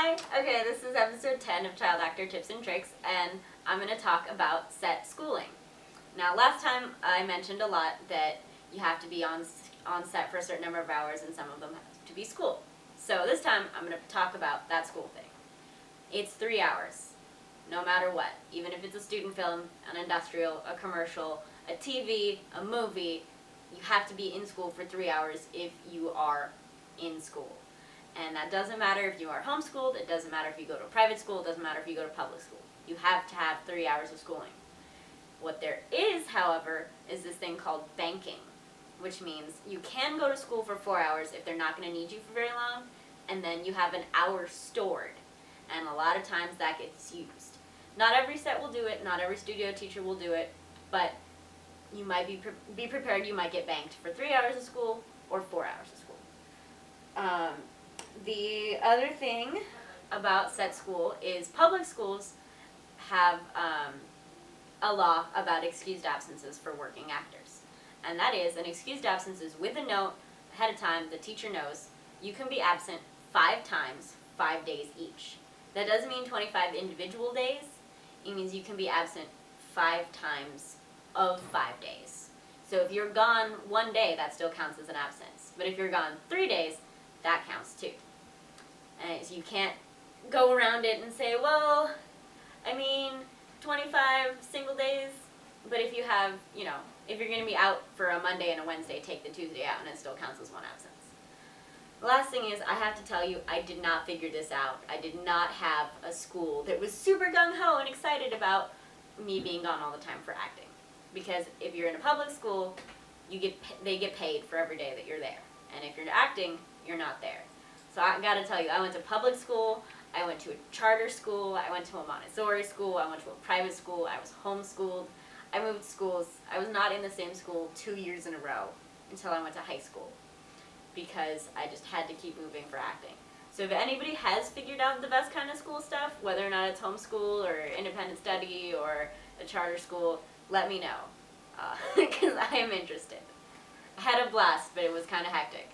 Hi! Okay, this is episode 10 of Child Actor Tips and Tricks, and I'm going to talk about set schooling. Now, last time I mentioned a lot that you have to be on set for a certain number of hours, and some of them have to be school. So this time, I'm going to talk about that school thing. It's 3 hours, no matter what. Even if it's a student film, an industrial, a commercial, a TV, a movie, you have to be in school for 3 hours if you are in school. And that doesn't matter if you are homeschooled, it doesn't matter if you go to a private school, it doesn't matter if you go to public school. You have to have 3 hours of schooling. What there is, however, is this thing called banking, which means you can go to school for 4 hours if they're not going to need you for very long, and then you have an hour stored. And a lot of times that gets used. Not every set will do it, not every studio teacher will do it, but you might be prepared, you might get banked for 3 hours of school or 4 hours of school. The other thing about set school is public schools have a law about excused absences for working actors. And that is, an excused absence is with a note ahead of time, the teacher knows you can be absent 5 times, 5 days each. That doesn't mean 25 individual days, it means you can be absent 5 times of 5 days. So if you're gone 1 day, that still counts as an absence. But if you're gone 3 days, that counts too. And so you can't go around it and say, well, I mean, 25 single days, but if you have, if you're going to be out for a Monday and a Wednesday, take the Tuesday out and it still counts as 1 absence. The last thing is, I have to tell you, I did not figure this out. I did not have a school that was super gung-ho and excited about me being gone all the time for acting. Because if you're in a public school, they get paid for every day that you're there. And if you're acting, you're not there. So I gotta tell you, I went to public school, I went to a charter school, I went to a Montessori school, I went to a private school, I was homeschooled, I moved schools. I was not in the same school 2 years in a row until I went to high school because I just had to keep moving for acting. So if anybody has figured out the best kind of school stuff, whether or not it's homeschool or independent study or a charter school, let me know, because I am interested. I had a blast, but it was kind of hectic.